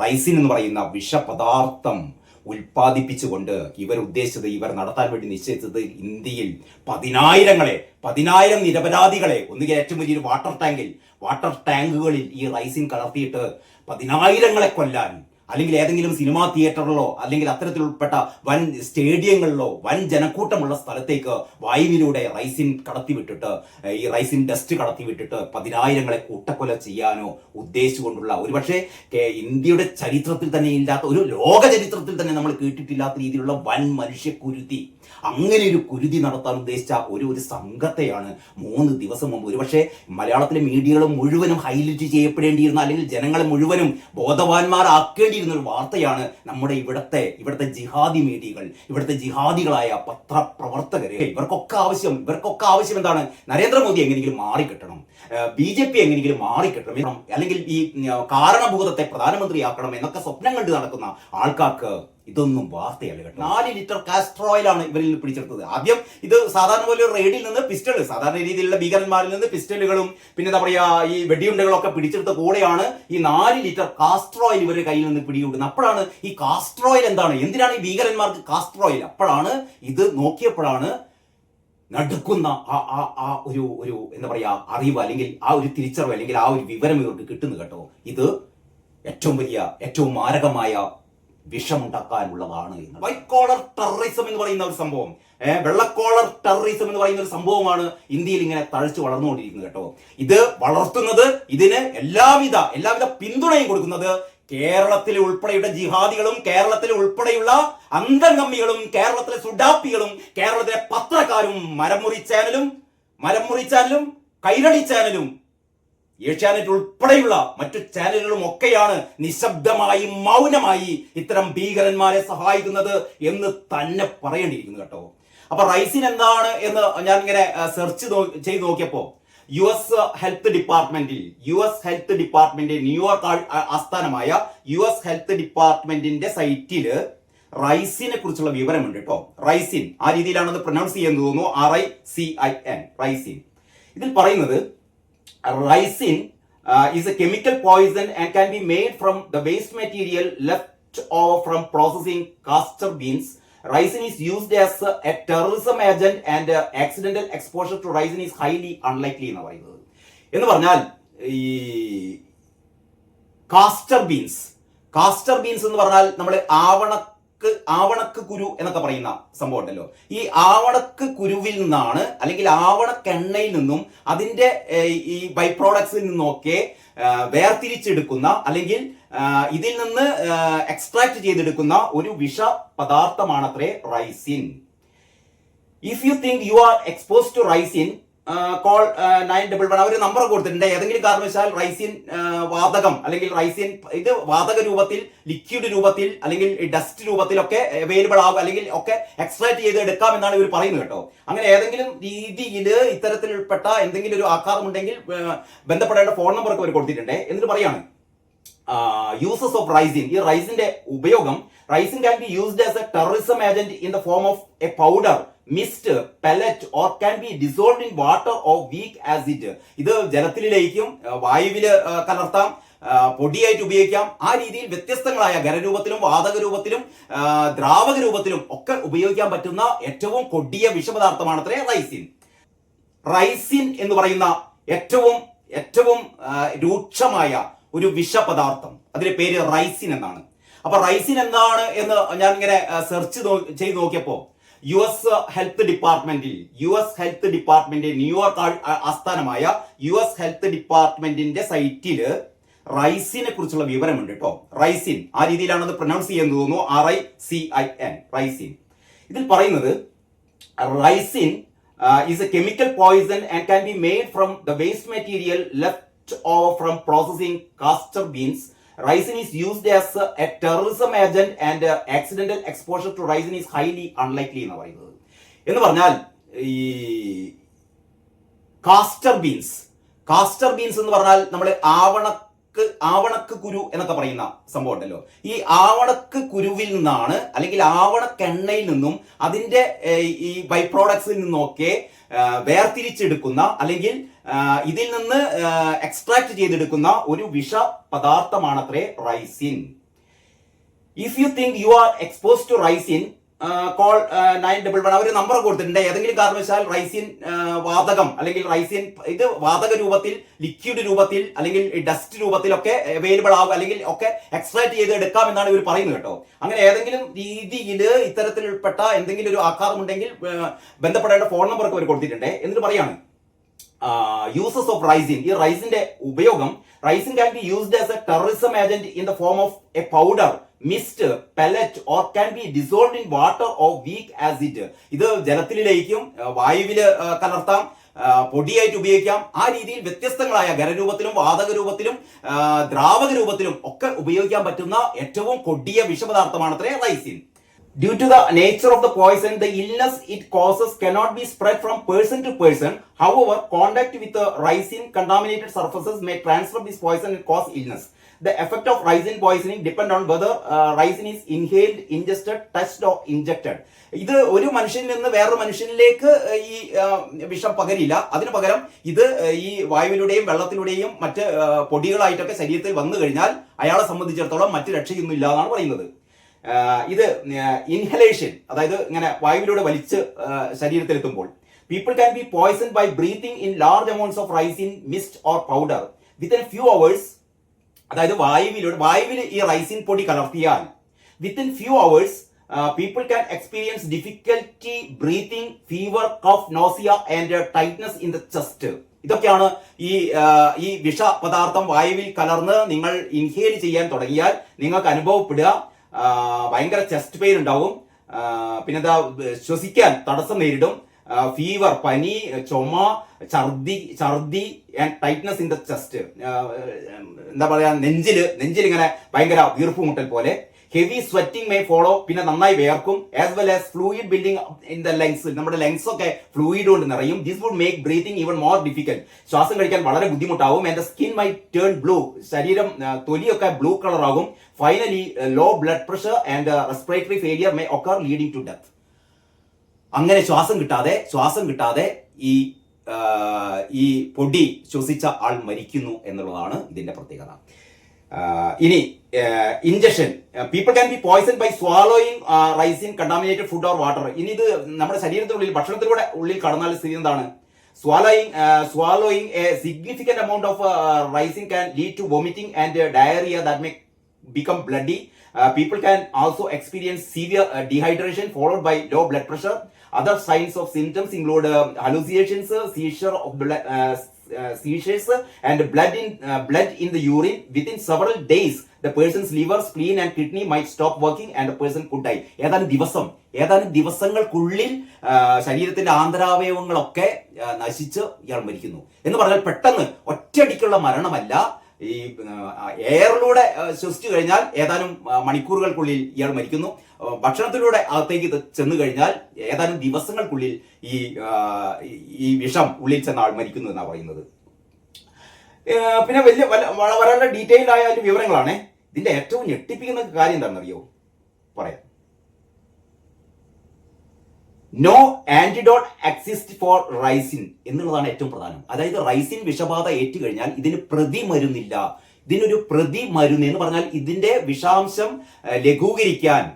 റൈസിൻ എന്ന് പറയുന്ന വിഷപദാർത്ഥം ഉൽപ്പാദിപ്പിച്ചുകൊണ്ട് ഇവർ നടത്താൻ വേണ്ടി നിശ്ചയിച്ചത് ഇന്ത്യയിൽ 10,000 നിരപരാധികളെ ഒന്നുകിൽ ഏറ്റവും വലിയൊരു വാട്ടർ ടാങ്കുകളിൽ ഈ റൈസിൻ കലർത്തിയിട്ട് 10,000 കൊല്ലാൻ, അല്ലെങ്കിൽ ഏതെങ്കിലും സിനിമാ തിയേറ്ററിലോ അല്ലെങ്കിൽ അത്തരത്തിലുൾപ്പെട്ട വൻ സ്റ്റേഡിയങ്ങളിലോ വൻ ജനക്കൂട്ടമുള്ള സ്ഥലത്തേക്ക് വായുവിലൂടെ ഈ റൈസിൻ ഡസ്റ്റ് കടത്തിവിട്ടിട്ട് 10,000 കൂട്ടക്കൊല ചെയ്യാനോ ഉദ്ദേശിച്ചുകൊണ്ടുള്ള, ഒരുപക്ഷെ ഇന്ത്യയുടെ ചരിത്രത്തിൽ തന്നെ ഇല്ലാത്ത, ഒരു ലോക ചരിത്രത്തിൽ തന്നെ നമ്മൾ കേട്ടിട്ടില്ലാത്ത രീതിയിലുള്ള വൻ മനുഷ്യക്കുരുതി, അങ്ങനെ ഒരു കുരുതി നടത്താൻ ഉദ്ദേശിച്ച ഒരു സംഘത്തെയാണ് 3 ദിവസം മുമ്പ് ഒരുപക്ഷെ മലയാളത്തിലെ മീഡിയകൾ മുഴുവനും ഹൈലൈറ്റ് ചെയ്യപ്പെടേണ്ടിയിരുന്ന, അല്ലെങ്കിൽ ജനങ്ങളെ മുഴുവനും ബോധവാന്മാരാക്കേണ്ടിയിരുന്ന ഒരു വാർത്തയാണ് നമ്മുടെ ഇവിടുത്തെ ജിഹാദി മീഡിയകൾ, ഇവിടുത്തെ ജിഹാദികളായ പത്രപ്രവർത്തകര്. ഇവർക്കൊക്കെ ആവശ്യം എന്താണ്? നരേന്ദ്രമോദി എങ്ങനെയെങ്കിലും മാറിക്കിട്ടണം, BJP എങ്ങനെയെങ്കിലും മാറിക്കിട്ടണം, അല്ലെങ്കിൽ ഈ കാരണഭൂതത്തെ പ്രധാനമന്ത്രിയാക്കണം എന്നൊക്കെ സ്വപ്നം കണ്ട് നടക്കുന്ന ആൾക്കാർക്ക് ഇതൊന്നും വാർത്തയല്ല കേട്ടോ. 4 ലിറ്റർ കാസ്റ്റർ ഓയിലാണ് ഇവരിൽ നിന്ന് പിടിച്ചെടുത്തത്. ആദ്യം ഇത് സാധാരണ പോലെ ഒരു റെയ്ഡിൽ നിന്ന് സാധാരണ രീതിയിലുള്ള ഭീകരന്മാരിൽ നിന്ന് പിസ്റ്റളുകളും പിന്നെ എന്താ പറയാ ഈ വെടിയുണ്ടകളൊക്കെ പിടിച്ചെടുത്ത കൂടെയാണ് ഈ 4 ലിറ്റർ കാസ്റ്റർ ഓയിൽ ഇവരുടെ കയ്യിൽ നിന്ന് പിടികൂടുന്നത്. അപ്പോഴാണ് ഈ കാസ്റ്റർ ഓയിൽ എന്തിനാണ് ഈ ഭീകരന്മാർക്ക് കാസ്റ്റർ ഓയിൽ? അപ്പോഴാണ് ഇത് നോക്കിയപ്പോഴാണ് നടുക്കുന്ന ഒരു എന്താ പറയാ അറിവ്, അല്ലെങ്കിൽ ആ ഒരു തിരിച്ചറിവ്, അല്ലെങ്കിൽ ആ ഒരു വിവരം ഇവർക്ക് കിട്ടുന്നു കേട്ടോ. ഇത് ഏറ്റവും മാരകമായ വിഷമുണ്ടാക്കാനുള്ളതാണ്. വൈറ്റ് കോളർ ടെററിസം എന്ന് പറയുന്ന ഒരു സംഭവം, വെള്ളക്കോളർ ടെററിസം എന്ന് പറയുന്ന ഒരു സംഭവമാണ് ഇന്ത്യയിൽ ഇങ്ങനെ തഴച്ചു വളർന്നുകൊണ്ടിരിക്കുന്നത് കേട്ടോ. ഇത് വളർത്തുന്നത്, ഇതിന് എല്ലാവിധ പിന്തുണയും കൊടുക്കുന്നത് കേരളത്തിലെ ഉൾപ്പെടെയുള്ള ജിഹാദികളും, കേരളത്തിലെ ഉൾപ്പെടെയുള്ള അന്തംഗമ്മികളും, കേരളത്തിലെ സുഡാപ്പികളും, കേരളത്തിലെ പത്രക്കാരും, മരമുറി ചാനലും കൈരളി ചാനലും ഏഷ്യാനെറ്റ് ഉൾപ്പെടെയുള്ള മറ്റു ചാനലുകളും ഒക്കെയാണ് നിശബ്ദമായി മൗനമായി ഇത്തരം ഭീകരന്മാരെ സഹായിക്കുന്നത് എന്ന് തന്നെ പറയേണ്ടിയിരിക്കുന്നു കേട്ടോ. അപ്പൊ റൈസിൻ എന്താണ് എന്ന് ഞാൻ ഇങ്ങനെ സെർച്ച് ചെയ്ത് നോക്കിയപ്പോ US ഹെൽത്ത് ഡിപ്പാർട്ട്മെന്റ് ന്യൂയോർക്ക് ആസ്ഥാനമായ US ഹെൽത്ത് ഡിപ്പാർട്ട്മെന്റിന്റെ സൈറ്റില് റൈസിനെ കുറിച്ചുള്ള വിവരമുണ്ട് കേട്ടോ. റൈസിൻ ആ രീതിയിലാണത് പ്രൊനൗൺസ് ചെയ്യുന്നത് തോന്നുന്നു, RICIN റൈസിൻ. ഇതിൽ പറയുന്നത് ricin is a chemical poison and can be made from the waste material left over from processing castor beans. Ricin is used as a terrorism agent and accidental exposure to ricin is highly unlikely എന്ന് പറഞ്ഞാൽ ഈ castor beans എന്ന് പറഞ്ഞാൽ നമ്മൾ ആവണക്ക് കുരു എന്നൊക്കെ പറയുന്ന സംഭവം ഉണ്ടല്ലോ. ഈ ആവണക്ക് കുരുവിൽ നിന്നാണ്, അല്ലെങ്കിൽ ആവണക്കെണ്ണയിൽ നിന്നും അതിന്റെ ഈ ബൈ പ്രോഡക്ട്സിൽ നിന്നൊക്കെ വേർതിരിച്ചെടുക്കുന്ന, അല്ലെങ്കിൽ ഇതിൽ നിന്ന് എക്സ്ട്രാക്ട് ചെയ്തെടുക്കുന്ന ഒരു വിഷ പദാർത്ഥമാണത്രേ ricin. If you think you are exposed to ricin call 911. അവർ നമ്പർ കൊടുത്തിട്ടുണ്ട്. ഏതെങ്കിലും കാരണവശാൽ റൈസിൻ വാതകം, അല്ലെങ്കിൽ റൈസിൻ ഇത് വാതക രൂപത്തിൽ, ലിക്വിഡ് രൂപത്തിൽ, അല്ലെങ്കിൽ ഡസ്റ്റ് രൂപത്തിലൊക്കെ അവൈലബിൾ ആകും, അല്ലെങ്കിൽ ഒക്കെ എക്സ്ട്രാക്ട് ചെയ്ത് എടുക്കാം എന്നാണ് ഇവർ പറയുന്നത് കേട്ടോ. അങ്ങനെ ഏതെങ്കിലും രീതിയിൽ ഇത്തരത്തിൽപ്പെട്ട എന്തെങ്കിലും ഒരു ആഘാതം ഉണ്ടെങ്കിൽ ബന്ധപ്പെടേണ്ട ഫോൺ നമ്പർ ഒക്കെ അവർ കൊടുത്തിട്ടുണ്ട്. എന്നിട്ട് പറയാണ് യൂസസ് ഓഫ് റൈസിൻ. ഈ റൈസിന്റെ ഉപയോഗം, ricin can be used as a terrorism agent in the form of a powder, mist, pellet or can be dissolved in water or weak acid. ഇത് ജലത്തിൽ ലയിക്കും, വായുവില് കലർത്താം, പൊടിയായിട്ട് ഉപയോഗിക്കാം. ആ രീതിയിൽ വ്യത്യസ്തങ്ങളായ ഖരരൂപത്തിലും വാതക രൂപത്തിലും ദ്രാവക രൂപത്തിലും ഒക്കെ ഉപയോഗിക്കാൻ പറ്റുന്ന ഏറ്റവും കൊടിയ വിഷപദാർത്ഥമാണത്രേ റൈസിൻ. റൈസിൻ എന്ന് പറയുന്ന ഏറ്റവും രൂക്ഷമായ ഒരു വിഷപദാർത്ഥം, അതിന്റെ പേര് റൈസിൻ എന്നാണ്. അപ്പൊ റൈസിൻ എന്താണ് എന്ന് ഞാൻ ഇങ്ങനെ സെർച്ച് ചെയ്ത് നോക്കിയപ്പോ US ഹെൽത്ത് ഡിപ്പാർട്ട്മെന്റ് ന്യൂയോർക്ക് ആസ്ഥാനമായ US ഹെൽത്ത് ഡിപ്പാർട്ട്മെന്റിന്റെ സൈറ്റില് റൈസിനെ കുറിച്ചുള്ള വിവരമുണ്ട് കേട്ടോ. റൈസിൻ ആ രീതിയിലാണത് പ്രൊനൗൺസ് ചെയ്യുന്നത് തോന്നുന്നു, RICIN റൈസിൻ. ഇതിൽ പറയുന്നത് Raisen is a chemical poison and can be made from the waste material left over from processing castor beans. Ricin is used as a terrorism agent and accidental exposure to ricin is highly unlikely എന്ന് പറഞ്ഞാൽ ഈ castor beans എന്ന് പറഞ്ഞാൽ നമ്മൾ ആവണക്ക് കുരു എന്നൊക്കെ പറയുന്ന സംഭവം ഉണ്ടല്ലോ. ഈ ആവണക്ക് കുരുവിൽ നിന്നാണ്, അല്ലെങ്കിൽ ആവണക്കെണ്ണയിൽ നിന്നും അതിന്റെ ഈ ബൈ പ്രോഡക്ട്സിൽ നിന്നൊക്കെ വേർതിരിച്ചെടുക്കുന്ന, അല്ലെങ്കിൽ ഇതിൽ നിന്ന് എക്സ്ട്രാക്ട് ചെയ്തെടുക്കുന്ന ഒരു വിഷ പദാർത്ഥമാണത്രേ ricin. If you think you are expose to ricin call 911. അവർ നമ്പർ കൊടുത്തിട്ടുണ്ട്. ഏതെങ്കിലും കാരണവശാൽ റൈസിൻ വാതകം അല്ലെങ്കിൽ റൈസിൻ ഇത് വാതക രൂപത്തിൽ, ലിക്വിഡ് രൂപത്തിൽ അല്ലെങ്കിൽ ഡസ്റ്റ് രൂപത്തിലൊക്കെ അവൈലബിൾ ആകും അല്ലെങ്കിൽ ഒക്കെ എക്സ്ട്രാക്ട് ചെയ്ത് എടുക്കാം എന്നാണ് ഇവർ പറയുന്നത് കേട്ടോ. അങ്ങനെ ഏതെങ്കിലും രീതിയിൽ ഇത്തരത്തിൽപ്പെട്ട എന്തെങ്കിലും ഒരു ആഘാതമുണ്ടെങ്കിൽ ബന്ധപ്പെടേണ്ട ഫോൺ നമ്പറൊക്കെ അവർ കൊടുത്തിട്ടുണ്ട്. എന്നിട്ട് പറയാണ് യൂസസ് ഓഫ് റൈസിൻ. ഈ റൈസിന്റെ ഉപയോഗം, ricin can be used as a terrorism agent in the form of a powder, mist, pellet or can be dissolved in water or weak acid. ഇത് ജലത്തിൽ ലയിക്കും, വായുവിൽ കലർത്താം, പൊടിയായിട്ട് ഉപയോഗിക്കാം. ആ രീതിയിൽ വ്യത്യസ്തങ്ങളായ ഖരരൂപത്തിലും വാതക രൂപത്തിലും ദ്രാവക രൂപത്തിലും ഒക്കെ ഉപയോഗിക്കാൻ പറ്റുന്ന ഏറ്റവും കൊടിയ വിഷപദാർത്ഥമാണ് അത്രേ Raisen. Due to the nature of the poison, the illness it causes cannot be spread from person to person. However, contact with the ricin contaminated surfaces may transfer this poison and cause illness. The effect of ricin poisoning depend on whether ricin is inhaled, ingested, touched or injected. ഇത് ഒരു മനുഷ്യനിൽ നിന്ന് വേറൊരു മനുഷ്യനിലേക്ക് ഈ വിഷം പകരില്ല. അതിനു പകരം ഇത് ഈ വായുവിലൂടെയും വെള്ളത്തിലൂടെയും മറ്റ് പൊടികളായിട്ടൊക്കെ ശരീരത്തിൽ വന്നു കഴിഞ്ഞാൽ അയാളെ സംബന്ധിച്ചിടത്തോളം മറ്റ് രക്ഷയൊന്നുമില്ല എന്നാണ് പറയുന്നത്. ഇത് ഇൻഹലേഷൻ, അതായത് ഇങ്ങനെ വായുവിലൂടെ വലിച്ച് ശരീരത്തിലെത്തുമ്പോൾ people can be poison by breathing in large amounts of ricin, mist or powder within few hours. അതായത് വായുവിൽ ഈ റൈസിൻ പൊടി കലർത്തിയാൽ within few hours people can experience difficulty breathing, fever, cough, nausea and tightness in the chest. ഇതൊക്കെയാണ് ഈ വിഷ പദാർത്ഥം വായുവിൽ കലർന്ന് നിങ്ങൾ ഇൻഹേൽ ചെയ്യാൻ തുടങ്ങിയാൽ നിങ്ങൾക്ക് അനുഭവപ്പെടുക. ഭയങ്കര ചെസ്റ്റ് പെയിൻ ഉണ്ടാവും, പിന്നെന്താ ശ്വസിക്കാൻ തടസ്സം നേരിടും, ഫീവർ, പനി, ചുമ, ഛർദി and tightness in the chest. എന്താ പറയാ, നെഞ്ചിൽ ഇങ്ങനെ ഭയങ്കര വീർപ്പുമുട്ടൽ പോലെ. ഹെവി സ്വെറ്റിംഗ് മേ ഫോളോ, പിന്നെ നന്നായി വേർക്കും. As well as fluid building in the lungs, നമ്മുടെ ലങ്സ് ഒക്കെ ഫ്ലൂയിഡ് കൊണ്ട് നിറയും. This would make breathing even more difficult. ശ്വാസം കഴിക്കാൻ വളരെ ബുദ്ധിമുട്ടാവും. And skin may turn blue, ശരീരം തൊലിയൊക്കെ ബ്ലൂ കളർ ആകും. Finally low blood pressure and respiratory failure may occur leading to death. അങ്ങനെ ശ്വാസം കിട്ടാതെ ഈ പൊടി ശ്വസിച്ച ആൾ മരിക്കുന്നു എന്നുള്ളതാണ് ഇതിന്റെ പ്രത്യേകത. ഇനി injection, people can be poison by swallowing ricin contaminated food or water. ഇനി ഇത് നമ്മുടെ ശരീരത്തിനുള്ളിൽ ഭക്ഷണത്തിലൂടെ ഉള്ളിൽ കടന്നാൽ സ്ഥിതി എന്താണ്? Swallowing a significant amount of ricin can lead to vomiting and diarrhea that may become bloody. People can also experience severe dehydration followed by low blood pressure. Other signs of symptoms include hallucinations, seizures, and blood in the urine. Within several days, the person's liver, spleen, and kidney might stop working, and the person could die. ഏതാനും ദിവസങ്ങൾക്കുള്ളിൽ ശരീരത്തിന്റെ ആന്തരാവയവങ്ങളൊക്കെ നശിച്ച് ഇയാൾ മരിക്കുന്നു എന്ന് പറഞ്ഞാൽ പെട്ടെന്ന് ഒറ്റയടിക്കുള്ള മരണമല്ല. ഈ എയറിലൂടെ ശ്വസിച്ചു കഴിഞ്ഞാൽ ഏതാനും മണിക്കൂറുകൾക്കുള്ളിൽ ഇയാൾ മരിക്കുന്നു. ഭക്ഷണത്തിലൂടെ അകത്തേക്ക് ചെന്നു കഴിഞ്ഞാൽ ഏതാനും ദിവസങ്ങൾക്കുള്ളിൽ ഈ വിഷം ഉള്ളിൽ ചെന്ന ആൾ മരിക്കുന്നു എന്നാണ് പറയുന്നത്. പിന്നെ വളരെ ഡീറ്റെയിൽഡ് ആയ വിവരങ്ങളാണ്. ഇതിന്റെ ഏറ്റവും ഞെട്ടിപ്പിക്കുന്ന കാര്യം എന്താണെന്നറിയോ? പറയാം. No antidote exist four Raisen എന്നുള്ളതാണ് ഏറ്റവും പ്രധാനം. അതായത് റൈസിൻ വിഷബാധ ഏറ്റുകഴിഞ്ഞാൽ ഇതിന് പ്രതിമരുന്നില്ല. ഇതിനൊരു പ്രതിമരുന്ന് എന്ന് പറഞ്ഞാൽ ഇതിന്റെ വിഷാംശം ലഘൂകരിക്കാൻ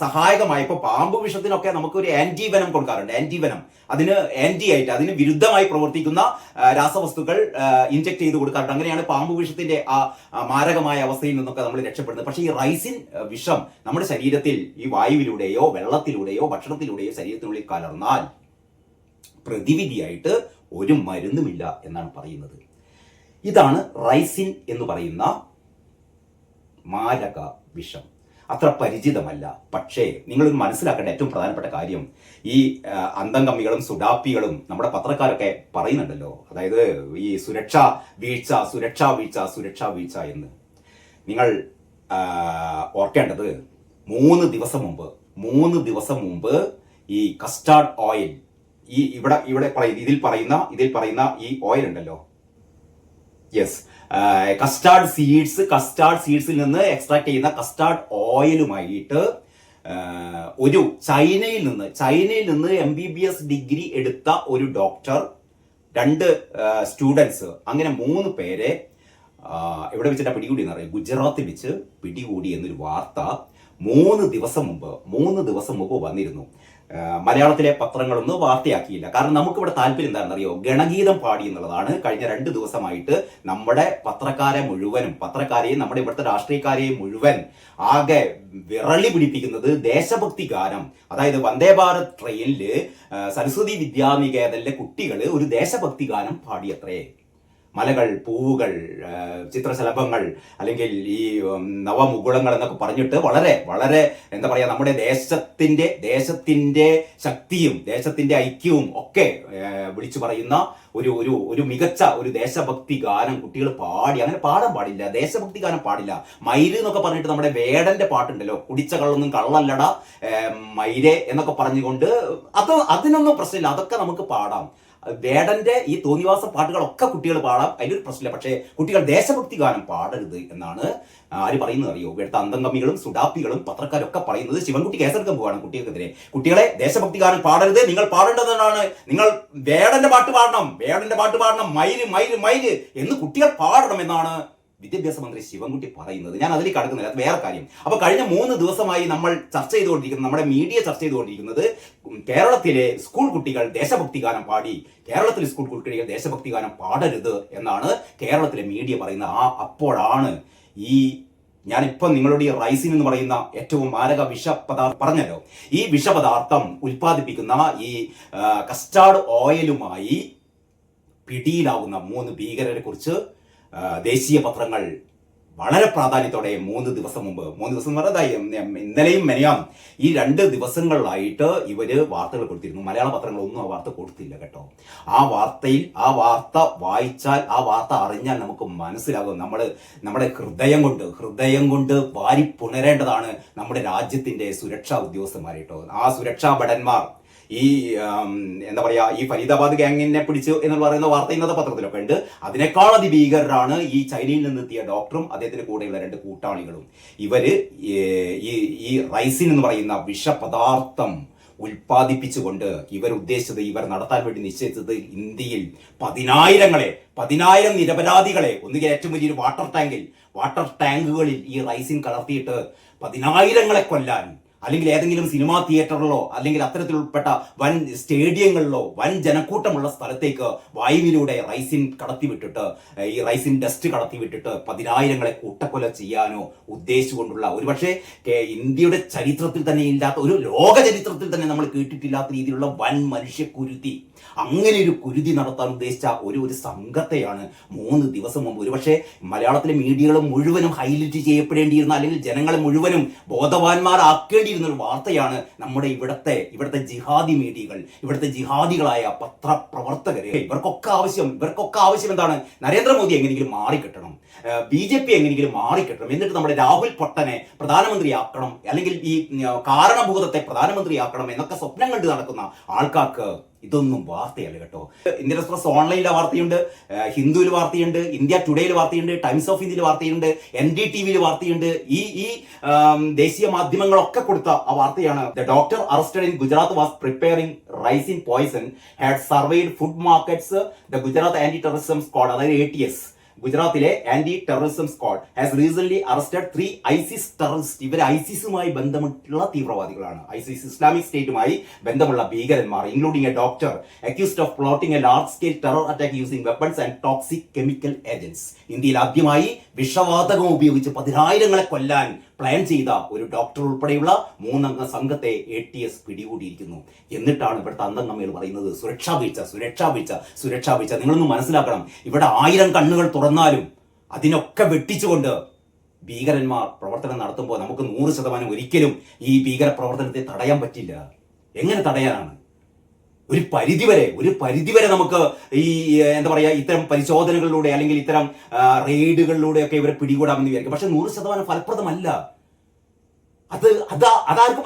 സഹായകമായ, ഇപ്പൊ പാമ്പ് വിഷത്തിനൊക്കെ നമുക്ക് ഒരു ആന്റിവനം കൊടുക്കാറുണ്ട്. ആന്റിവനം അതിന് അതിന് വിരുദ്ധമായി പ്രവർത്തിക്കുന്ന രാസവസ്തുക്കൾ ഇൻജെക്ട് ചെയ്ത് കൊടുക്കാറുണ്ട്. അങ്ങനെയാണ് പാമ്പ് വിഷത്തിന്റെ ആ മാരകമായ അവസ്ഥയിൽ നിന്നൊക്കെ നമ്മൾ രക്ഷപ്പെടുന്നത്. പക്ഷേ ഈ റൈസിൻ വിഷം നമ്മുടെ ശരീരത്തിൽ ഈ വായുവിലൂടെയോ വെള്ളത്തിലൂടെയോ ഭക്ഷണത്തിലൂടെയോ ശരീരത്തിനുള്ളിൽ കലർന്നാൽ പ്രതിവിധിയായിട്ട് ഒരു മരുന്നുമില്ല എന്നാണ് പറയുന്നത്. ഇതാണ് റൈസിൻ എന്ന് പറയുന്ന മാരക വിഷം. അത്ര പരിചിതമല്ല. പക്ഷേ നിങ്ങളൊന്ന് മനസ്സിലാക്കേണ്ട ഏറ്റവും പ്രധാനപ്പെട്ട കാര്യം, ഈ അന്തംകമ്മികളും സുഡാപ്പികളും നമ്മുടെ പത്രക്കാരൊക്കെ പറയുന്നുണ്ടല്ലോ, അതായത് ഈ സുരക്ഷാ വീഴ്ച എന്ന്. നിങ്ങൾ ഓർക്കേണ്ടത് 3 ദിവസം മുമ്പ് ഈ കസ്റ്റാർഡ് ഓയിൽ, ഈ ഇതിൽ പറയുന്ന ഈ ഓയിൽ ഉണ്ടല്ലോ, യെസ്, കസ്റ്റാർഡ് സീഡ്സിൽ നിന്ന് എക്സ്ട്രാക്ട് ചെയ്യുന്ന കസ്റ്റാർഡ് ഓയിലുമായിട്ട് ഒരു ചൈനയിൽ നിന്ന് MBBS ഡിഗ്രി എടുത്ത ഒരു ഡോക്ടർ, 2 സ്റ്റുഡൻസ്, അങ്ങനെ 3 പേരെ എവിടെ വെച്ചിട്ടാണ് പിടികൂടി എന്നറിയാം? ഗുജറാത്തിൽ വെച്ച് പിടികൂടി എന്നൊരു വാർത്ത 3 ദിവസം മുമ്പ് വന്നിരുന്നു. മലയാളത്തിലെ പത്രങ്ങളൊന്നും വാർത്തയാക്കിയില്ല. കാരണം നമുക്കിവിടെ താല്പര്യം എന്താണെന്നറിയോ? ഗണഗീതം പാടി എന്നുള്ളതാണ്. കഴിഞ്ഞ 2 ദിവസമായിട്ട് നമ്മുടെ പത്രക്കാരെയും നമ്മുടെ ഇവിടുത്തെ രാഷ്ട്രീയക്കാരെയും മുഴുവൻ ആകെ വിറളി പിടിപ്പിക്കുന്നത് ദേശഭക്തി ഗാനം. അതായത് വന്ദേ ഭാരത് ട്രെയിനിൽ സരസ്വതി വിദ്യാനികേതനിലെ കുട്ടികൾ ഒരു ദേശഭക്തി ഗാനം പാടിയത്രേ. മലകൾ, പൂവുകൾ, ചിത്രശലഭങ്ങൾ, അല്ലെങ്കിൽ ഈ നവമുകുളങ്ങൾ എന്നൊക്കെ പറഞ്ഞിട്ട് വളരെ വളരെ എന്താ പറയുക, നമ്മുടെ ദേശത്തിന്റെ ശക്തിയും ദേശത്തിന്റെ ഐക്യവും ഒക്കെ വിളിച്ചു പറയുന്ന ഒരു മികച്ച ഒരു ദേശഭക്തി ഗാനം കുട്ടികൾ പാടി. അങ്ങനെ പാടാൻ പാടില്ല, ദേശഭക്തി ഗാനം പാടില്ല. മയില് എന്നൊക്കെ പറഞ്ഞിട്ട് നമ്മുടെ വേടന്റെ പാട്ടുണ്ടല്ലോ, കുടിച്ച കള്ളൊന്നും കള്ളല്ലട മയിലെ എന്നൊക്കെ പറഞ്ഞുകൊണ്ട് അതിനൊന്നും പ്രശ്നമില്ല, അതൊക്കെ നമുക്ക് പാടാം. വേടന്റെ ഈ തോന്നിവാസ പാട്ടുകളൊക്കെ കുട്ടികൾ പാടാം, അതിലൊരു പ്രശ്നമില്ല. പക്ഷേ കുട്ടികൾ ദേശഭക്തി ഗാനം പാടരുത് എന്നാണ് ആര് പറയുന്നത് അറിയോ? ഇവിടുത്തെ അന്തംഗമികളും സുഡാപ്പികളും പത്രക്കാരും ഒക്കെ പറയുന്നത്. ശിവൻകുട്ടി കേസെടുക്കാൻ പോവാണ് കുട്ടികൾക്കെതിരെ. കുട്ടികളെ ദേശഭക്തി ഗാനം പാടരുത്, നിങ്ങൾ പാടേണ്ടതെന്നാണ്, നിങ്ങൾ വേടന്റെ പാട്ട് പാടണം, മയില് മയില് മയില് എന്ന് കുട്ടികൾ പാടണം എന്നാണ് വിദ്യാഭ്യാസ മന്ത്രി ശിവൻകുട്ടി പറയുന്നത്. ഞാൻ അതിലേക്ക് കടക്കുന്നില്ല, അത് വേറെ കാര്യം. അപ്പൊ കഴിഞ്ഞ 3 ദിവസമായി നമ്മൾ ചർച്ച ചെയ്തുകൊണ്ടിരിക്കുന്നത്, നമ്മുടെ മീഡിയ ചർച്ച ചെയ്തുകൊണ്ടിരിക്കുന്നത്, കേരളത്തിലെ സ്കൂൾ കുട്ടികൾ ദേശഭക്തി ഗാനം പാടി, കേരളത്തിലെ സ്കൂൾ കുട്ടികൾ ദേശഭക്തി ഗാനം പാടരുത് എന്നാണ് കേരളത്തിലെ മീഡിയ പറയുന്നത്. അപ്പോഴാണ് ഞാനിപ്പം നിങ്ങളോട് ഈ റൈസിൻ എന്ന് പറയുന്ന ഏറ്റവും മാരക വിഷപദാർത്ഥം പറഞ്ഞല്ലോ, ഈ വിഷപദാർത്ഥം ഉൽപ്പാദിപ്പിക്കുന്ന ഈ കസ്റ്റാർഡ് ഓയിലുമായി പിടിയിലാവുന്ന 3 ഭീകരരെ കുറിച്ച് ദേശീയ പത്രങ്ങൾ വളരെ പ്രാധാന്യത്തോടെ 3 ദിവസം മുമ്പ്, 3 ദിവസം എന്ന് പറയുന്നത് ഇന്നലെയും മെനയാന്നും, ഈ 2 ദിവസങ്ങളിലായിട്ട് ഇവര് വാർത്തകൾ കൊടുത്തിരുന്നു. മലയാള പത്രങ്ങളൊന്നും ആ വാർത്ത കൊടുത്തില്ല കേട്ടോ. ആ വാർത്ത വായിച്ചാൽ, ആ വാർത്ത അറിഞ്ഞാൽ നമുക്ക് മനസ്സിലാകും, നമ്മുടെ ഹൃദയം കൊണ്ട് വാരി പുണരേണ്ടതാണ് നമ്മുടെ രാജ്യത്തിന്റെ സുരക്ഷാ ഉദ്യോഗസ്ഥന്മാർ കേട്ടോ. ആ സുരക്ഷാ ഭടന്മാർ ഈ എന്താ പറയാ, ഈ ഫരീദാബാദ് ഗ്യാങ്ങിനെ പിടിച്ചു എന്ന് പറയുന്ന വാർത്ത ഇന്നത്തെ പത്രത്തിലൊക്കെ ഉണ്ട്. അതിനേക്കാൾ അതിഭീകരരാണ് ഈ ചൈനയിൽ നിന്നെത്തിയ ഡോക്ടറും അദ്ദേഹത്തിന് കൂടെയുള്ള 2 കൂട്ടാളികളും. ഇവര് ഈ റൈസിൻ എന്ന് പറയുന്ന വിഷപദാർത്ഥം ഉൽപ്പാദിപ്പിച്ചുകൊണ്ട് ഇവർ നടത്താൻ വേണ്ടി നിശ്ചയിച്ചത് ഇന്ത്യയിൽ 10,000 നിരപരാധികളെ ഒന്നുകിൽ ഏറ്റവും വലിയൊരു വാട്ടർ ടാങ്കുകളിൽ ഈ റൈസിൻ കലർത്തിയിട്ട് 10,000 കൊല്ലാൻ, അല്ലെങ്കിൽ ഏതെങ്കിലും സിനിമാ തിയേറ്ററിലോ അല്ലെങ്കിൽ അത്തരത്തിലുൾപ്പെട്ട വൻ സ്റ്റേഡിയങ്ങളിലോ വൻ ജനക്കൂട്ടമുള്ള സ്ഥലത്തേക്ക് വായുവിലൂടെ റൈസിൻ ഡസ്റ്റ് കടത്തിവിട്ടിട്ട് 10,000 കൂട്ടക്കൊല ചെയ്യാനോ ഉദ്ദേശിച്ചുകൊണ്ടുള്ള, ഒരുപക്ഷെ ഇന്ത്യയുടെ ചരിത്രത്തിൽ തന്നെ ഇല്ലാത്ത, ഒരു ലോക ചരിത്രത്തിൽ തന്നെ നമ്മൾ കേട്ടിട്ടില്ലാത്ത രീതിയിലുള്ള വൻ മനുഷ്യക്കുരുതി, അങ്ങനെ ഒരു കുരുതി നടത്താൻ ഉദ്ദേശിച്ച ഒരു സംഘത്തെയാണ് 3 ദിവസം മുമ്പ് ഒരുപക്ഷെ മലയാളത്തിലെ മീഡിയകൾ മുഴുവനും ഹൈലൈറ്റ് ചെയ്യപ്പെടേണ്ടിയിരുന്ന, അല്ലെങ്കിൽ ജനങ്ങളെ മുഴുവനും ബോധവാന്മാരാക്കേണ്ടിയിരുന്ന ഒരു വാർത്തയാണ് നമ്മുടെ ഇവിടുത്തെ ജിഹാദി മീഡിയകൾ, ഇവിടുത്തെ ജിഹാദികളായ പത്രപ്രവർത്തകര്. ഇവർക്കൊക്കെ ആവശ്യം എന്താണ്? നരേന്ദ്രമോദി എങ്ങനെയെങ്കിലും മാറിക്കിട്ടണം, BJP എങ്ങനെയെങ്കിലും മാറിക്കിട്ടണം, എന്നിട്ട് നമ്മുടെ രാഹുൽ പൊട്ടനെ പ്രധാനമന്ത്രിയാക്കണം, അല്ലെങ്കിൽ ഈ കാരണഭൂതത്തെ പ്രധാനമന്ത്രിയാക്കണം എന്നൊക്കെ സ്വപ്നം കണ്ട് നടക്കുന്ന ആൾക്കാർക്ക് ഇതൊന്നും വാർത്തയല്ല കേട്ടോ. ഇന്ത്യൻ എക്സ്പ്രസ് ഓൺലൈനിലെ വാർത്തയുണ്ട്, ഹിന്ദുവിൽ വാർത്തയുണ്ട്, ഇന്ത്യ ടുഡേയിൽ വാർത്തയുണ്ട്, ടൈംസ് ഓഫ് ഇന്ത്യയിൽ വാർത്തയുണ്ട്, NDTVയിൽ വാർത്തയുണ്ട്. ഈ ദേശീയ മാധ്യമങ്ങളൊക്കെ കൊടുത്ത ആ വാർത്തയാണ്. The doctor arrested in Gujarat was preparing ricin poison had surveyed food markets. The Gujarat anti terrorism squad, അതായത് ATS, ഗുജറാത്തിലെ anti terrorism squad has recent arrested 3 ISIS terrorist. ഇവർ ഐസിസുമായി ബന്ധമുള്ള തീവ്രവാദികളാണ്, ഇസ്ലാമിക് സ്റ്റേറ്റുമായി ബന്ധമുള്ള ഭീകരന്മാർ, including a doctor accused of plotting a large scale terror attack using weapons and toxic chemical agents. ഇന്ത്യയിൽ ആദ്യമായി വിഷവാതകം ഉപയോഗിച്ച് 10,000 കൊല്ലാൻ പ്ലാൻ ചെയ്ത ഒരു ഡോക്ടർ ഉൾപ്പെടെയുള്ള 3 അംഗ സംഘത്തെ ATS പിടികൂടിയിരിക്കുന്നു. എന്നിട്ടാണ് ഇവിടുത്തെ അന്തംഗമികൾ പറയുന്നത് സുരക്ഷാ വീഴ്ച. നിങ്ങളൊന്ന് മനസ്സിലാക്കണം, ഇവിടെ 1000 കണ്ണുകൾ തുറന്നാലും അതിനൊക്കെ വെട്ടിച്ചുകൊണ്ട് ഭീകരന്മാർ പ്രവർത്തനം നടത്തുമ്പോൾ നമുക്ക് 100% ഒരിക്കലും ഈ ഭീകര പ്രവർത്തനത്തെ തടയാൻ പറ്റില്ല. എങ്ങനെ തടയാനാണ്? ഒരു പരിധിവരെ നമുക്ക് ഈ എന്താ പറയാ, ഇത്തരം പരിശോധനകളിലൂടെ അല്ലെങ്കിൽ ഇത്തരം റെയ്ഡുകളിലൂടെ ഒക്കെ ഇവരെ പിടികൂടാമെന്ന് വിചാരിക്കും. പക്ഷെ 100% ഫലപ്രദമല്ല. അതാർക്കും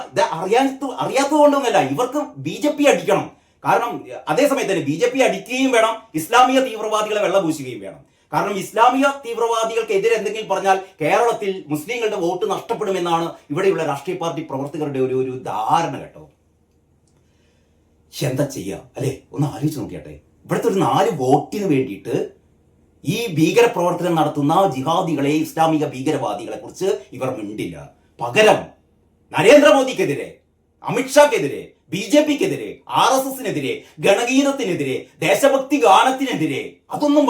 അറിയാത്തത് കൊണ്ടൊന്നുമല്ല, ഇവർക്ക് BJP അടിക്കണം. കാരണം അതേസമയത്ത് തന്നെ BJP അടിക്കുകയും വേണം, ഇസ്ലാമിക തീവ്രവാദികളെ വെള്ളപൂശുകയും വേണം. കാരണം ഇസ്ലാമിക തീവ്രവാദികൾക്കെതിരെ എന്തെങ്കിലും പറഞ്ഞാൽ കേരളത്തിൽ മുസ്ലിങ്ങളുടെ വോട്ട് നഷ്ടപ്പെടുമെന്നാണ് ഇവിടെയുള്ള രാഷ്ട്രീയ പാർട്ടി പ്രവർത്തകരുടെ ഒരു ധാരണ കേട്ടോ. എന്താ ചെയ്യുക അല്ലെ? ഒന്ന് ആലോചിച്ച് നോക്കിയാട്ടെ. ഇവിടുത്തെ ഒരു 4 വോട്ടിന് വേണ്ടിയിട്ട് ഈ ഭീകരപ്രവർത്തനം നടത്തുന്ന ജിഹാദികളെ, ഇസ്ലാമിക ഭീകരവാദികളെ കുറിച്ച് ഇവർ മിണ്ടില്ല. പകരം നരേന്ദ്രമോദിക്കെതിരെ, അമിത്ഷാക്കെതിരെ, BJPക്കെതിരെ, RSSനെതിരെ, ഗണഗീതത്തിനെതിരെ, ദേശഭക്തി ഗാനത്തിനെതിരെ, അതൊന്നും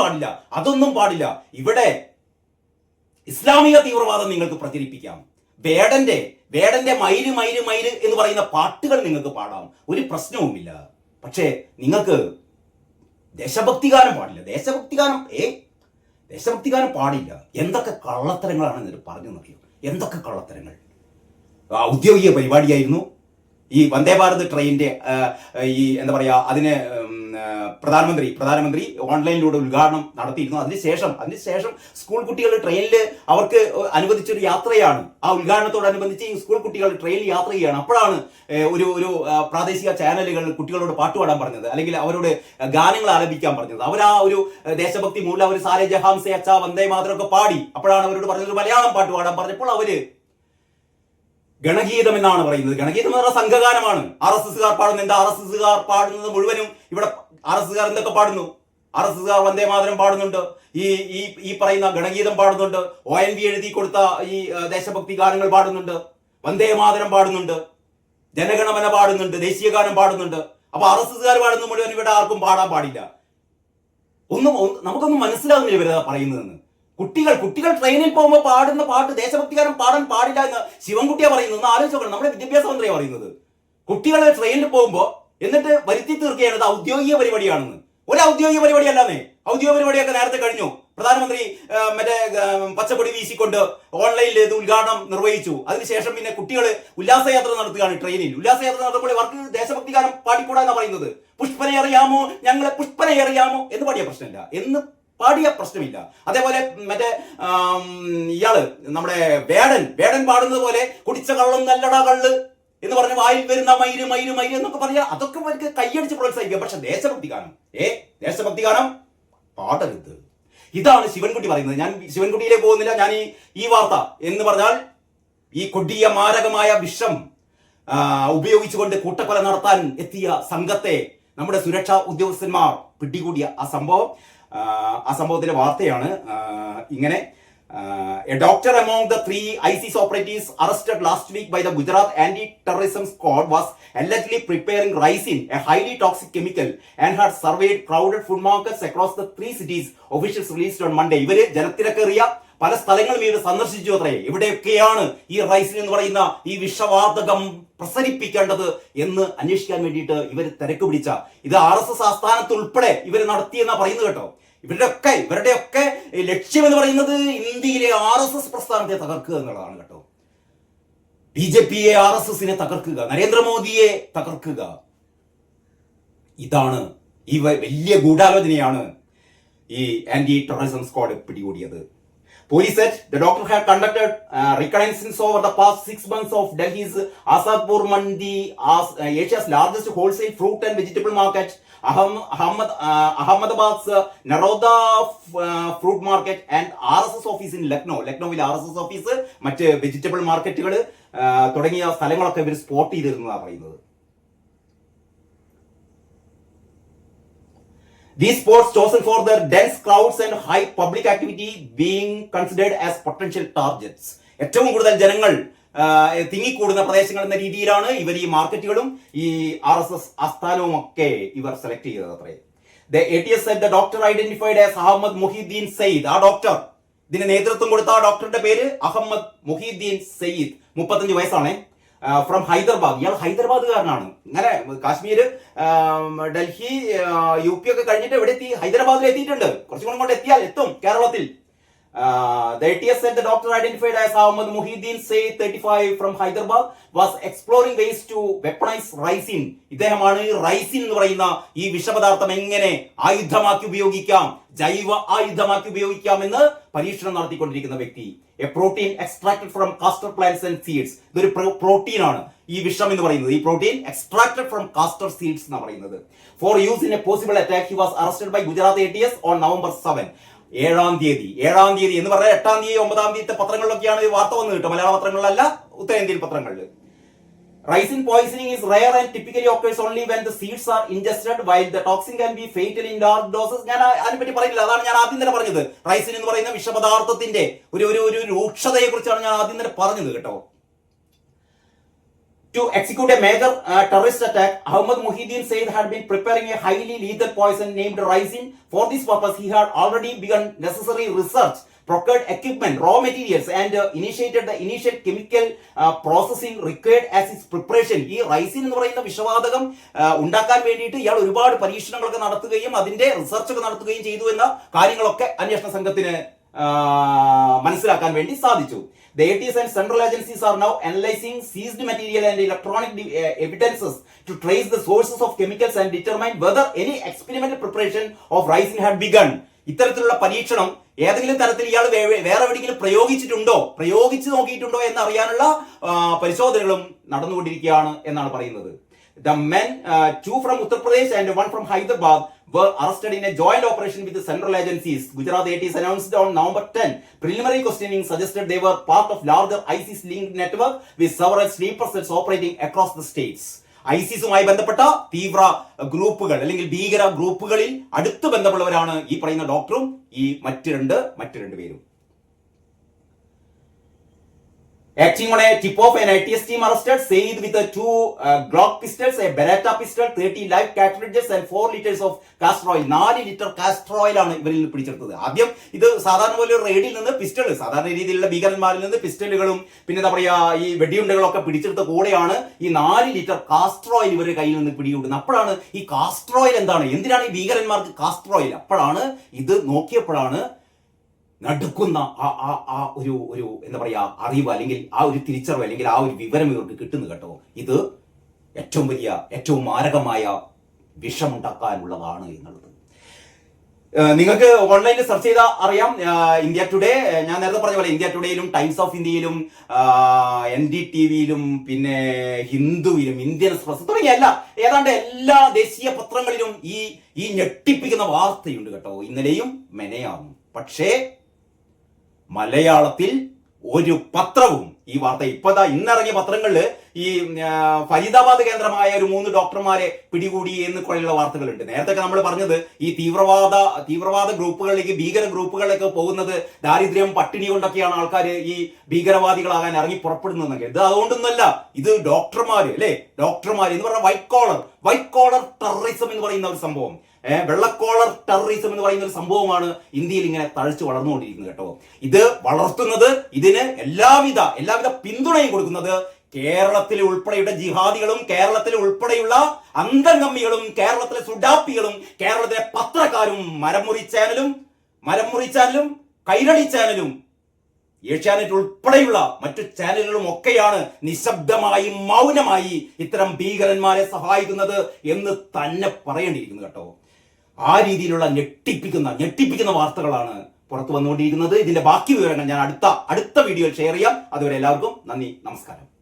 പാടില്ല. ഇവിടെ ഇസ്ലാമിക തീവ്രവാദം നിങ്ങൾക്ക് പ്രചരിപ്പിക്കാം. വേടന്റെ മൈര് മൈര് മൈര് എന്ന് പറയുന്ന പാട്ടുകൾ നിങ്ങൾക്ക് പാടാം, ഒരു പ്രശ്നവുമില്ല. പക്ഷേ നിങ്ങൾക്ക് ദേശഭക്തി ഗാനം പാടില്ല. ദേശഭക്തി ഗാനം പാടില്ല. എന്തൊക്കെ കള്ളത്തരങ്ങളാണ് എന്നിട്ട് പറഞ്ഞു നോക്കിയോ, എന്തൊക്കെ കള്ളത്തരങ്ങൾ. ഔദ്യോഗിക പരിപാടിയായിരുന്നു ഈ വന്ദേ ഭാരത് ട്രെയിനിന്റെ ഈ എന്താ പറയാ, അതിന് പ്രധാനമന്ത്രി ഓൺലൈനിലൂടെ ഉദ്ഘാടനം നടത്തിയിരുന്നു. അതിനുശേഷം സ്കൂൾ കുട്ടികൾ ട്രെയിനിൽ അവർക്ക് അനുവദിച്ചൊരു യാത്രയാണ്. ആ ഉദ്ഘാടനത്തോടനുബന്ധിച്ച് ഈ സ്കൂൾ കുട്ടികൾ ട്രെയിനിൽ യാത്ര ചെയ്യുകയാണ്. അപ്പോഴാണ് ഒരു പ്രാദേശിക ചാനലുകൾ കുട്ടികളോട് പാട്ടുപാടാൻ പറഞ്ഞത്, അല്ലെങ്കിൽ അവരോട് ഗാനങ്ങൾ ആലപിക്കാൻ പറഞ്ഞത്. അവർ ആ ഒരു ദേശഭക്തി മൂലം അവർ സാരേ ജഹാം സേ അച്ഛാ വന്ദേ മാതരമൊക്കെ പാടി. അപ്പോഴാണ് അവരോട് പറഞ്ഞത് മലയാളം പാട്ട് പാടാൻ പറഞ്ഞപ്പോൾ അവര് ഗണഗീതം എന്നാണ് പറയുന്നത്. ഗണഗീതം എന്ന് പറഞ്ഞാൽ സംഘഗാനമാണ്. RSSകാർ പാടുന്നത് എന്താ? RSSകാർ പാടുന്നത് മുഴുവനും ഇവിടെ RSSകാർ എന്തൊക്കെ പാടുന്നു? RSSകാർ വന്ദേ മാതരം പാടുന്നുണ്ട്, ഈ പറയുന്ന ഗണഗീതം പാടുന്നുണ്ട്, ONV എഴുതി കൊടുത്ത ഈ ദേശഭക്തി ഗാനങ്ങൾ പാടുന്നുണ്ട്, വന്ദേ മാതരം പാടുന്നുണ്ട്, ജനഗണമന പാടുന്നുണ്ട്, ദേശീയ ഗാനം പാടുന്നുണ്ട്. അപ്പൊ RSSകാർ പാടുന്ന മുഴുവൻ ഇവിടെ ആർക്കും പാടാൻ പാടില്ല. നമുക്കൊന്നും മനസ്സിലാകുന്നില്ല ഇവരതാ പറയുന്നതെന്ന്. കുട്ടികൾ ട്രെയിനിൽ പോകുമ്പോൾ പാടുന്ന പാട്ട് ദേശഭക്തിഗാനം പാടാൻ പാടില്ല എന്ന് ശിവൻകുട്ടിയാ പറയുന്നത്. ഒന്ന് ആലോചിച്ച് നോക്കണം. നമ്മുടെ വിദ്യാഭ്യാസ മന്ത്രിയാണ് പറയുന്നത്. കുട്ടികൾ ട്രെയിനിൽ പോകുമ്പോൾ എന്നിട്ട് വരുത്തി തീർക്കുകയാണ് ഔദ്യോഗിക പരിപാടിയാണെന്ന്. ഒരു ഔദ്യോഗിക പരിപാടി അല്ലാന്നേ. ഔദ്യോഗിക പരിപാടിയൊക്കെ നേരത്തെ കഴിഞ്ഞു. പ്രധാനമന്ത്രി മറ്റേ പച്ചപ്പൊടി വീശിക്കൊണ്ട് ഓൺലൈനിൽ ഇത് ഉദ്ഘാടനം നിർവഹിച്ചു. അതിനുശേഷം പിന്നെ കുട്ടികൾ ഉല്ലാസയാത്ര നടത്തുകയാണ് ട്രെയിനിൽ. ഉല്ലാസയാത്ര നടത്തുമ്പോൾ അവർക്ക് ദേശഭക്തി ഗാനം പാടിക്കൂടാ എന്നാ പറയുന്നത്. പുഷ്പനെ അറിയാമോ, ഞങ്ങളെ പുഷ്പനെ അറിയാമോ എന്ന് പാടിയ പ്രശ്നമില്ല. അതേപോലെ മറ്റേ ഇയാള് നമ്മുടെ വേടൻ പാടുന്നത് പോലെ കുടിച്ച കള്ളം നല്ലടാ കള്ള് എന്ന് പറഞ്ഞ വായിൽ വരുന്ന മയിര് മയിര് മയിര് എന്നൊക്കെ പറഞ്ഞാൽ അതൊക്കെ അവർക്ക് കൈയടിച്ച് പ്രോത്സാഹിക്കുക. പക്ഷെ ദേശഭക്തി ഗാനം പാടരുത്. ഇതാണ് ശിവൻകുട്ടി പറയുന്നത്. ഞാൻ ശിവൻകുട്ടിയിലേക്ക് പോകുന്നില്ല. ഞാൻ ഈ വാർത്ത എന്ന് പറഞ്ഞാൽ ഈ കൊടിയ മാരകമായ വിഷം ഉപയോഗിച്ചുകൊണ്ട് കൂട്ടക്കൊല നടത്താൻ എത്തിയ സംഘത്തെ നമ്മുടെ സുരക്ഷാ ഉദ്യോഗസ്ഥന്മാർ പിടികൂടിയ ആ സംഭവത്തിന്റെ വാർത്തയാണ് ഇങ്ങനെ. A doctor among the 3 ISIS operatives arrested last week by the Gujarat Anti-Terrorism Squad was allegedly preparing ricin, a highly toxic chemical, and had surveyed crowded food markets across the 3 cities, officials released on Monday. ഇവര് ജനത്തിരക്കേറിയ പല സ്ഥലങ്ങളും ഇവർ സന്ദർശിച്ചു അത്രേ. എവിടെയൊക്കെയാണ് ഈ റൈസിൻ എന്ന് പറയുന്ന ഈ വിഷവാതകം പ്രസരിപ്പിക്കേണ്ടത് എന്ന് അന്വേഷിക്കാൻ വേണ്ടിയിട്ട് ഇവർ തിരക്ക് പിടിച്ച ഇത് RSS ആസ്ഥാനത്ത് ഉൾപ്പെടെ ഇവർ നടത്തിയെന്നാ പറയുന്നത് കേട്ടോ. ഇവരുടെയൊക്കെ ലക്ഷ്യം എന്ന് പറയുന്നത് ഇന്ത്യയിലെ RSS പ്രസ്ഥാനത്തെ തകർക്കുക എന്നുള്ളതാണ് കേട്ടോ. BJPയെ, RSSനെ തകർക്കുക, നരേന്ദ്രമോദിയെ തകർക്കുക. ഇതാണ് ഈ വലിയ ഗൂഢാലോചനയാണ് ഈ ആന്റി ടെററിസം സ്ക്വാഡ് പിടികൂടിയത്. Police said the doctor had conducted reconnaissance over the past 6 months of Delhi's Asadpur Mandi, Asia's largest wholesale fruit and vegetable market, Ahmedabad's Naroda fruit market, and RSS office in Lucknow. Lucknowil RSS office, മറ്റ് vegetable മാർക്കറ്റുകൾ തുടങ്ങിയ സ്ഥലങ്ങളൊക്കെ ഇവർ spot ചെയ്തിരുന്നതാണ് പറയുന്നത്. These spots chosen for their dense crowds and high public activity being considered as potential targets. ഏറ്റവും കൂടുതൽ ജനങ്ങൾ തിങ്ങിക്കൂടുന്ന പ്രദേശങ്ങൾ എന്ന രീതിയിലാണ് ഇവർ ഈ മാർക്കറ്റുകളും ഈ RSS ആസ്ഥാനവും ഒക്കെ ഇവർ സെലക്ട് ചെയ്തത് അത്രേ. The ATS said the doctor identified as Ahmad Muhyiddin Saeed. ആ ഡോക്ടർ, ഇതിന് നേതൃത്വം കൊടുത്ത ആ ഡോക്ടറുടെ പേര് അഹമ്മദ് മുഹീദ്ദീൻ സയ്യിദ്, 35 വയസ്സാണ്. ഫ്രം ഹൈദരാബാദ്. ഇയാൾ ഹൈദരാബാദുകാരനാണ്. ഇങ്ങനെ കാശ്മീർ, ഡൽഹി, UP ഒക്കെ കഴിഞ്ഞിട്ട് എവിടെ എത്തി? ഹൈദരാബാദിൽ എത്തിയിട്ടുണ്ട്. കുറച്ചും കൂടെ എത്തും കേരളത്തിൽ. The ATS said the doctor identified as Ahmad Muhyiddin Saeed, 35, from Hyderabad, was exploring ways to weaponize ricin. ഇദ്ദേഹമാണ് റൈസിൻ എന്ന് പറയുന്ന ഈ വിഷപദാർത്ഥം എങ്ങനെ ആയുധമാക്കി ഉപയോഗിക്കാം, ജൈവ ആയുധമാക്കി ഉപയോഗിക്കാം എന്ന് പരീക്ഷണം നടത്തിക്കൊണ്ടിരിക്കുന്ന വ്യക്തി. A protein extracted from castor plants and seeds. ഇതൊരു പ്രോട്ടീൻ ആണ് ഈ വിഷം എന്ന് പറയുന്നത്. ഈ protein extracted from castor seeds എന്നാണ് പറയുന്നത്. For use in a possible attack he was arrested by Gujarat ATS on November 7. 7 തീയതി എന്ന് പറഞ്ഞാൽ 8 തീയതി 9 തീയതി പത്രങ്ങളിലൊക്കെയാണ് ഈ വാർത്ത വന്നു കിട്ടും. മലയാള പത്രങ്ങളിലല്ല, ഉത്തരേന്ത്യൻ പത്രങ്ങളിൽ. Ricin poisoning is rare and typically occurs only when the seeds are ingested, while the toxin can be fatal in large doses. ഞാൻ അതിനെപ്പറ്റി പറയുന്നില്ല, അതാണ് ഞാൻ ആദ്യം തന്നെ പറഞ്ഞത്. റൈസിൻ എന്ന് പറയുന്ന വിഷപദാർത്ഥത്തിന്റെ ഒരു രൂക്ഷതയെ കുറിച്ചാണ് ഞാൻ ആദ്യം തന്നെ പറഞ്ഞത് കേട്ടോ. To execute a major terrorist attack, Ahmad Muhyiddin Said had been preparing a highly lethal poison named ricin. For this purpose, he had already begun necessary research, procured equipment, raw materials, and initiated the initial chemical processing required as its preparation. ഈ റൈസിൻ എന്ന് പറയുന്ന വിഷവാതകം ഉണ്ടാക്കാൻ വേണ്ടിയിട്ട് ഇയാൾ ഒരുപാട് പരീക്ഷണങ്ങളൊക്കെ നടത്തുകയും അതിന്റെ research ഒക്കെ നടത്തുകയും ചെയ്തു എന്ന കാര്യങ്ങളൊക്കെ അന്വേഷണ സംഘത്തിന് മനസ്സിലാക്കാൻ വേണ്ടി സാധിച്ചു. The ATS and central agencies are now analyzing seized material and electronic evidences to trace the sources of chemicals and determine whether any experimental preparation of ricin had begun. ഇത്തരത്തിലുള്ള പരീക്ഷണം ഏതെങ്കിലും തരത്തിൽ ഇയാൾ വേറെ എവിടെയെങ്കിലും പ്രയോഗിച്ചു നോക്കിയിട്ടുണ്ടോ എന്നറിയാനുള്ള പരിശോധനകളും നടന്നുകൊണ്ടിരിക്കുകയാണ് എന്നാണ് പറയുന്നത്. The men, two from Uttar Pradesh and one from Hyderabad, were arrested in a joint operation with the central agencies. Gujarat ATS announced on November 10. Preliminary questioning suggested they were part of larger ISIS-linked network with several sleeper cells operating across the states. ഐസിസുമായി ബന്ധപ്പെട്ട തീവ്ര ഗ്രൂപ്പുകൾ അല്ലെങ്കിൽ ഭീകര ഗ്രൂപ്പുകളിൽ അടുത്ത് ബന്ധമുള്ളവരാണ് ഈ പറയുന്ന ഡോക്ടറും ഈ മറ്റു രണ്ട് പേരും. Acting on a tip-off, an ITS team arrested Saeed with 2 Glock pistols, a Beretta pistol, 30 live cartridges and 4 liters of castor oil. 4 litre castor oil ആണ് ഇവരിൽ പിടിച്ചെടുത്തത്. ആദ്യം ഇത് സാധാരണ പോലെ റെയ്ഡിൽ നിന്ന് പിസ്റ്റൾ, സാധാരണ രീതിയിലുള്ള ഭീകരന്മാരിൽ നിന്ന് പിസ്റ്റലുകളും പിന്നെ എന്താ പറയാ ഈ വെടിയുണ്ടകളൊക്കെ പിടിച്ചെടുത്ത കൂടെയാണ് ഈ 4 ലിറ്റർ കാസ്റ്റർ ഓയിൽ ഇവരുടെ കയ്യിൽ നിന്ന് പിടികൂടുന്നത്. അപ്പോഴാണ് ഈ കാസ്റ്റർ ഓയിൽ എന്തിനാണ് ഈ ഭീകരന്മാർക്ക് കാസ്റ്റർ ഓയിൽ, അപ്പോഴാണ് ഇത് നോക്കിയപ്പോഴാണ് നടുക്കുന്ന ആ ഒരു എന്താ പറയാ അറിവ് അല്ലെങ്കിൽ ആ ഒരു തിരിച്ചറിവ് അല്ലെങ്കിൽ ആ ഒരു വിവരം ഇവർക്ക് കിട്ടുന്നു കേട്ടോ. ഇത് ഏറ്റവും മാരകമായ വിഷമുണ്ടാക്കാനുള്ളതാണ് എന്നുള്ളത് നിങ്ങൾക്ക് ഓൺലൈനിൽ സെർച്ച് ചെയ്താൽ അറിയാം. ഇന്ത്യ ടുഡേ, ഞാൻ നേരത്തെ പറഞ്ഞ പോലെ ഇന്ത്യ ടുഡേയിലും ടൈംസ് ഓഫ് ഇന്ത്യയിലും NDTVയിലും പിന്നെ ഹിന്ദുവിലും ഇന്ത്യൻ എക്സ്പ്രസ് തുടങ്ങിയ ഏതാണ്ട് എല്ലാ ദേശീയ പത്രങ്ങളിലും ഈ ഞെട്ടിപ്പിക്കുന്ന വാർത്തയുണ്ട് കേട്ടോ, ഇന്നലെയും മെനയാന്നും. പക്ഷേ മലയാളത്തിൽ ഒരു പത്രവും ഈ വാർത്ത ഇന്നിറങ്ങിയ പത്രങ്ങളിൽ ഈ ഫരീദാബാദ് കേന്ദ്രമായ ഒരു 3 ഡോക്ടർമാരെ പിടികൂടി എന്ന് കൊണ്ടുള്ള വാർത്തകളുണ്ട്. നേരത്തെ നമ്മൾ പറഞ്ഞത് ഈ തീവ്രവാദ ഗ്രൂപ്പുകളിലേക്ക്, ഭീകര ഗ്രൂപ്പുകളിലേക്ക് പോകുന്നത് ദാരിദ്ര്യം പട്ടിണി കൊണ്ടൊക്കെയാണ് ആൾക്കാർ ഈ ഭീകരവാദികളാകാൻ ഇറങ്ങി പുറപ്പെടുന്നതെന്നൊക്കെ. ഇത് അതുകൊണ്ടൊന്നുമല്ല, ഇത് ഡോക്ടർമാര് എന്ന് പറഞ്ഞാൽ വൈറ്റ് കോളർ ടെററിസം എന്ന് പറയുന്ന ഒരു സംഭവം, വെള്ളക്കോളർ ടെററിസം എന്ന് പറയുന്ന ഒരു സംഭവമാണ് ഇന്ത്യയിൽ ഇങ്ങനെ തഴച്ചു വളർന്നുകൊണ്ടിരിക്കുന്നത് കേട്ടോ. ഇത് വളർത്തുന്നത്, ഇതിന് എല്ലാവിധ പിന്തുണയും കൊടുക്കുന്നത് കേരളത്തിലെ ഉൾപ്പെടെയുള്ള ജിഹാദികളും കേരളത്തിലെ ഉൾപ്പെടെയുള്ള അന്തംഗമ്മികളും കേരളത്തിലെ സുഡാപ്പികളും കേരളത്തിലെ പത്രക്കാരും മരമുറി ചാനലും കൈരളി ചാനലും ഏഷ്യാനെറ്റ് ഉൾപ്പെടെയുള്ള മറ്റു ചാനലുകളും ഒക്കെയാണ് നിശബ്ദമായി മൗനമായി ഇത്തരം ഭീകരന്മാരെ സഹായിക്കുന്നത് എന്ന് തന്നെ പറയേണ്ടിയിരിക്കുന്നു കേട്ടോ. ആ രീതിയിലുള്ള ഞെട്ടിപ്പിക്കുന്ന വാർത്തകളാണ് പുറത്തു വന്നുകൊണ്ടിരിക്കുന്നത്. ഇതിന്റെ ബാക്കി വിവരങ്ങൾ ഞാൻ അടുത്ത വീഡിയോയിൽ ഷെയർ ചെയ്യാം. അതുവരെ എല്ലാവർക്കും നന്ദി, നമസ്കാരം.